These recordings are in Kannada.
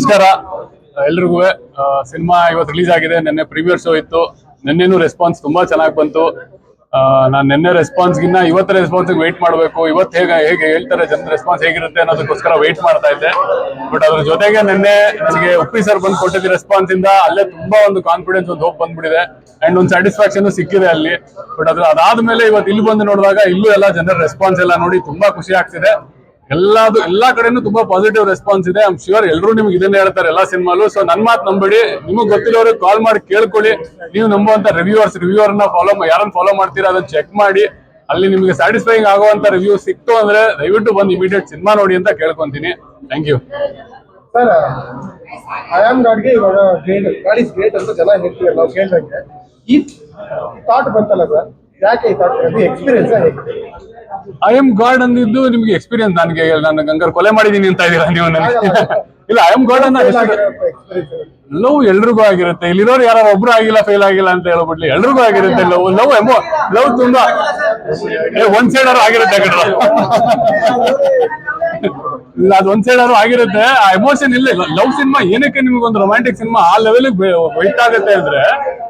ನಮಸ್ಕಾರ ಎಲ್ರಿಗೂ. ಸಿನಿಮಾ ಇವತ್ತು ರಿಲೀಸ್ ಆಗಿದೆ. ನಿನ್ನೆ ಪ್ರೀಮಿಯರ್ ಶೋ ಇತ್ತು. ನಿನ್ನೆನೂ ರೆಸ್ಪಾನ್ಸ್ ತುಂಬಾ ಚೆನ್ನಾಗಿ ಬಂತು. ನಾನು ನಿನ್ನೆ ರೆಸ್ಪಾನ್ಸ್ಗಿನ್ನ ಇವತ್ತು ರೆಸ್ಪಾನ್ಸ್ಗೆ ವೆಯ್ಟ್ ಮಾಡಬೇಕು. ಇವತ್ತು ಹೇಗೆ ಹೇಳ್ತಾರೆ ಜನರ ರೆಸ್ಪಾನ್ಸ್ ಹೇಗಿರುತ್ತೆ ಅನ್ನೋದಕ್ಕೋಸ್ಕರ ವೆಯ್ಟ್ ಮಾಡ್ತಾ ಇದ್ದೆ. ಬಟ್ ಅದ್ರ ಜೊತೆಗೆ ನಿನ್ನೆ ನನಗೆ ಉಪ್ಪಿ ಸರ್ ಬಂದು ಕೊಟ್ಟಿದ್ದ ರೆಸ್ಪಾನ್ಸ್ ಇಂದ ಅಲ್ಲೇ ತುಂಬಾ ಒಂದು ಕಾನ್ಫಿಡೆನ್ಸ್, ಒಂದು ಹೋಪ್ ಬಂದ್ಬಿಟ್ಟಿದೆ ಅಂಡ್ ಒಂದು ಸ್ಯಾಟಿಸ್ಫ್ಯಾಕ್ಷನ್ ಸಿಕ್ಕಿದೆ ಅಲ್ಲಿ. ಬಟ್ ಅದಾದ್ಮೇಲೆ ಇವತ್ತು ಇಲ್ಲಿ ಬಂದು ನೋಡಿದಾಗ ಇಲ್ಲೂ ಎಲ್ಲ ಜನರ ರೆಸ್ಪಾನ್ಸ್ ಎಲ್ಲ ನೋಡಿ ತುಂಬಾ ಖುಷಿ ಆಗ್ತಿದೆ. ಎಲ್ಲಾ ಕಡೆನೂ ತುಂಬಾ ಪಾಸಿಟಿವ್ ರೆಸ್ಪಾನ್ಸ್ ಇದೆ. ಐಮ್ ಶ್ಯೂರ್ ಎಲ್ಲರೂ ನಿಮ್ಗೆ ಇದನ್ನೇ ಹೇಳ್ತಾರೆ ಎಲ್ಲಾ ಸಿನಿಮಾಲು. ಸೊ ನನ್ ಮಾತು ನಂಬೇಡಿ, ನಿಮಗ್ ಗೊತ್ತಿರೋರಿಗೆ ಕಾಲ್ ಮಾಡಿ ಕೇಳ್ಕೊಳ್ಳಿ. ನೀವು ನಂಬುವಂತ ರಿವ್ಯೂವರ್ನ ಯಾರನ್ನ ಫಾಲೋ ಮಾಡ್ತೀರಾ ಅದನ್ನ ಚೆಕ್ ಮಾಡಿ. ಅಲ್ಲಿ ನಿಮ್ಗೆ ಸ್ಯಾಟಿಸ್ಫೈಯಿಂಗ್ ಆಗುವಂತ ರಿವ್ಯೂ ಸಿಕ್ತು ಅಂದ್ರೆ ದಯವಿಟ್ಟು ಬಂದು ಇಮಿಡಿಯೇಟ್ ಸಿನಿಮಾ ನೋಡಿ ಅಂತ ಕೇಳ್ಕೊಂತೀನಿ. Thank you sir. I am ಗಾಡ್ಗೆ ಇವಾಗ ಗಾಡ್ ಇಸ್ ಗ್ರೇಟ್ ಅಂತ ಜನ ಹೇಳ್ತೀವಿ ನಾವು ಕೇಳ್ದಂಗೆ. ಈ ಥಾಟ್ ಬಂತಲ್ಲ ಸರ್, ಯಾಕೆ ಈ ಥಾಟ್ ಎಕ್ಸ್ಪೀರಿಯನ್ಸ್ ಹೇಗೆ? ಐ ಎಮ್ ಗಾಡ್ ಅಂದಿದ್ದು ನಿಮ್ಗೆ ಎಕ್ಸ್ಪೀರಿಯನ್ಸ್. ನಾನು ಗಂಗರ್ ಕೊಲೆ ಮಾಡಿದೀನಿ ಅಂತ ಇದೀರಾ ನೀವು ನನಗೆ? ಇಲ್ಲ, ಐ ಎಮ್ ಗಾಡ್ ಅನ್ನೋ ಲವ್ ಎಲ್ರಿಗೂ ಆಗಿರುತ್ತೆ. ಇಲ್ಲಿರೋರು ಯಾರು ಒಬ್ರು ಆಗಿಲ್ಲ, ಫೇಲ್ ಆಗಿಲ್ಲ ಅಂತ ಹೇಳ್ಬಿಡ್ಲಿ, ಎಲ್ರಿಗೂ ಆಗಿರುತ್ತೆ ಲವ್ ತುಂಬಾ ಒಂದ್ ಸೈಡ್ ಅವ್ರು ಆಗಿರುತ್ತೆ ಕಡ್ರ. ಇಲ್ಲ, ಅದು ಒಂದ್ ಸೈಡ್ ಅವ್ರು ಆಗಿರುತ್ತೆ. ಆ ಎಮೋಷನ್ ಇಲ್ಲ. ಲವ್ ಸಿನಿಮಾ ಏನಕ್ಕೆ ನಿಮ್ಗೊಂದು ರೊಮ್ಯಾಂಟಿಕ್ ಸಿನಿಮಾ ಆ ಲೆವೆಲ್ ವೈಟ್ ಆಗುತ್ತೆ ಅಂದ್ರೆ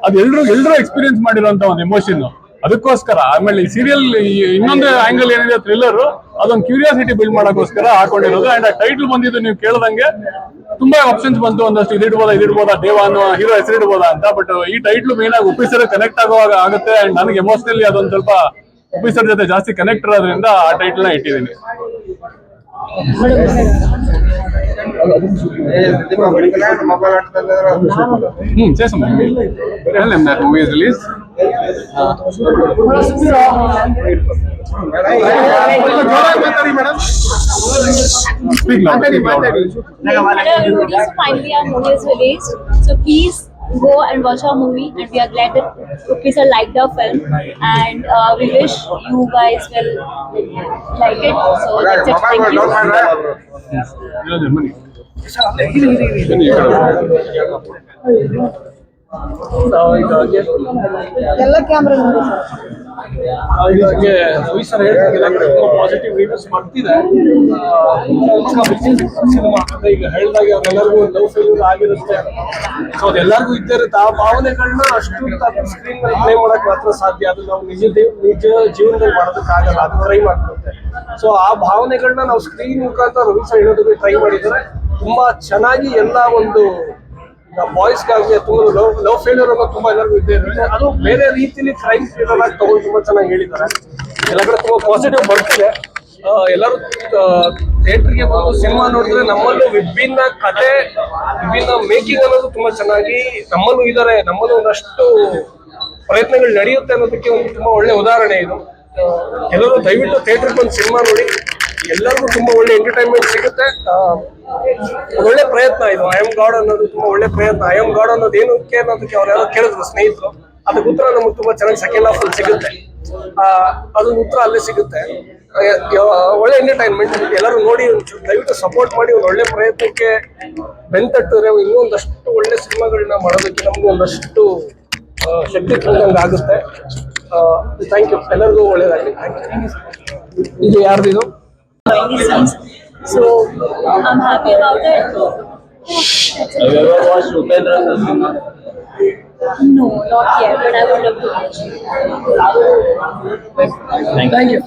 ಅದು ಎಲ್ರು ಎಕ್ಸ್ಪೀರಿಯನ್ಸ್ ಮಾಡಿರುವಂತ ಒಂದು ಎಮೋಷನ್. ಅದಕ್ಕೋಸ್ಕರ ಆಮೇಲೆ ಈ ಸೀರಿಯಲ್ ಇನ್ನೊಂದು ಆಂಗಲ್ ಏನಿದೆ, ಥ್ರಿಲ್ಲರ್, ಅದೊಂದು ಕ್ಯೂರಿಯಾಸಿಟಿ ಬಿಲ್ಡ್ ಮಾಡಕ್ಕೋಸ್ಕರ ಹಾಕೊಂಡಿರೋದು. ಅಂಡ್ ಆ ಟೈಟಲ್ ಬಂದಿದ್ದು ನೀವು ಕೇಳ್ದಂಗೆ ತುಂಬಾ ಆಪ್ಷನ್ಸ್ ಬಂತು. ಒಂದಷ್ಟು ಇದಿಡ್ಬೋದಾ ದೇವ ಅನ್ನೋ ಹೀರೋ ಹೆಸರಿಡ್ಬೋದಾ ಅಂತ. ಬಟ್ ಈ ಟೈಟ್ಲು ಮೇನ್ ಆಗಿ ಉಪ್ಪಿ ಸರ್ ಕನೆಕ್ಟ್ ಆಗುವಾಗ ಆಗುತ್ತೆ. ಅಂಡ್ ನನಗೆ ಎಮೋಷನಲಿ ಅದೊಂದು ಸ್ವಲ್ಪ ಉಪ್ಪಿ ಸರ್ ಜೊತೆ ಜಾಸ್ತಿ ಕನೆಕ್ಟ್ ಇರೋದ್ರಿಂದ ಆ ಟೈಟ್ಲ್ ನ ಇಟ್ಟಿದ್ದೀನಿ. Movie is release. So please go and watch our movie, and we are glad that Uppy sir liked our film, and we wish you guys will like it. So that's it. Thank you. ಎಲ್ಲ ಕ್ಯಾಮ್ರಾ ನೋಡಿ ರವಿ ಸರ್ ಹೇಳ್ತಾರೆ ಪಾಸಿಟಿವ್ ರಿವ್ಯೂಸ್ ಬರ್ತಿದೆ ಸಿನಿಮಾ. ಈಗ ಹೇಳಿದಾಗ ಅವರೆಲ್ಲರಿಗೂ ಲವ್ ಫೇಲ್ಯೂರ್ ಆಗಿರುತ್ತೆ. ಸೊ ಅದೆಲ್ಲರಿಗೂ ಇದ್ದೇ ಇರುತ್ತೆ. ಆ ಭಾವನೆಗಳನ್ನ ಅಷ್ಟು ಸ್ಕ್ರೀನ್ ಮೇಲೆ ಪ್ಲೇ ಮಾಡಕ್ ಮಾತ್ರ ಸಾಧ್ಯ. ಅದು ನಾವು ನಿಜ ಜೀವನದಲ್ಲಿ ಮಾಡೋದಕ್ಕಾಗಲ್ಲ, ಅದು ಟ್ರೈ ಮಾಡ್ಕೊಳುತ್ತೆ. ಸೊ ಆ ಭಾವನೆಗಳನ್ನ ನಾವು ಸ್ಕ್ರೀನ್ ಮುಖಾಂತರ ರವಿ ಸರ್ ಹೇಳೋದಕ್ಕೆ ಟ್ರೈ ಮಾಡಿದರೆ ತುಂಬಾ ಚೆನ್ನಾಗಿ ಎಲ್ಲ ಒಂದು ಬಾಯ್ಸ್ಗಾಗಲಿ ತುಂಬ ಲವ್ ಫೇಲ್ಯೂರ್ ಅನ್ನೋ ತುಂಬಾ ಎಲ್ಲರಿಗೂ ಇದ್ದೇ ಇರುತ್ತೆ. ಅದು ಬೇರೆ ರೀತಿಯಲ್ಲಿ ಕ್ರೈಮ್ ಥ್ರಿಲ್ಲರ್ ಆಗಿ ತಗೊಂಡು ತುಂಬಾ ಚೆನ್ನಾಗಿ ಹೇಳಿದ್ದಾರೆ. ಎಲ್ಲ ಕಡೆ ತುಂಬಾ ಪಾಸಿಟಿವ್ ಬರ್ತಿದೆ. ಎಲ್ಲರೂ ಥಿಯೇಟರ್ಗೆ ಬಂದು ಸಿನಿಮಾ ನೋಡಿದ್ರೆ ನಮ್ಮಲ್ಲೂ ವಿಭಿನ್ನ ಕತೆ, ವಿಭಿನ್ನ ಮೇಕಿಂಗ್ ಅನ್ನೋದು ತುಂಬಾ ಚೆನ್ನಾಗಿ ನಮ್ಮಲ್ಲೂ ಇದ್ದಾರೆ. ನಮ್ಮಲ್ಲೂ ಒಂದಷ್ಟು ಪ್ರಯತ್ನಗಳು ನಡೆಯುತ್ತೆ ಅನ್ನೋದಕ್ಕೆ ಒಂದು ತುಂಬಾ ಒಳ್ಳೆ ಉದಾಹರಣೆ ಇದು. ಎಲ್ಲರೂ ದಯವಿಟ್ಟು ಥಿಯೇಟರ್ಗೆ ಬಂದು ಸಿನಿಮಾ ನೋಡಿ. ಎಲ್ಲರಿಗೂ ತುಂಬಾ ಒಳ್ಳೆ ಎಂಟರ್ಟೈನ್ಮೆಂಟ್ ಸಿಗುತ್ತೆ. ಒಳ್ಳೆ ಪ್ರಯತ್ನ ಇದು. ಐ ಆಮ್ ಗಾಡ್ ಅನ್ನೋದು ತುಂಬಾ ಒಳ್ಳೆ ಪ್ರಯತ್ನ. ಐ ಆಮ್ ಗಾಡ್ ಅನ್ನೋದು ಏನಕ್ಕೆ ಅನ್ನೋದಕ್ಕೆ ಅವ್ರು ಯಾರೋ ಕೇಳಿದ್ರು ಸ್ನೇಹಿತರು. ಅದಕ್ಕೆ ಉತ್ತರ ನಮ್ಗೆ ತುಂಬಾ ಚೆನ್ನಾಗಿ ಸೆಕೆಂಡ್ ಹಾಫ್ ಅಲ್ಲಿ ಸಿಗುತ್ತೆ. ಅದೊಂದು ಉತ್ತರ ಅಲ್ಲೇ ಸಿಗುತ್ತೆ. ಒಳ್ಳೆ ಎಂಟರ್ಟೈನ್ಮೆಂಟ್. ಎಲ್ಲರೂ ನೋಡಿ, ದಯವಿಟ್ಟು ಸಪೋರ್ಟ್ ಮಾಡಿ. ಒಂದು ಒಳ್ಳೆ ಪ್ರಯತ್ನಕ್ಕೆ ಬೆಂತಟ್ಟಿದ್ರೆ ಇನ್ನೂ ಒಂದಷ್ಟು ಒಳ್ಳೆ ಸಿನಿಮಾಗಳನ್ನ ಮಾಡೋದಕ್ಕೆ ನಮ್ಗೆ ಒಂದಷ್ಟು ಶಕ್ತಿ ತಂದಂಗೆ ಆಗುತ್ತೆ. Thank you. ಎಲ್ಲರಿಗೂ ಒಳ್ಳೇದಾಗಲಿ. Thank you. ಇದು ಯಾರ್ದು ಇದು? So I'm happy about it. Have you ever watched Upendra cinema? No, not yet, but I would love to watch. Thank you.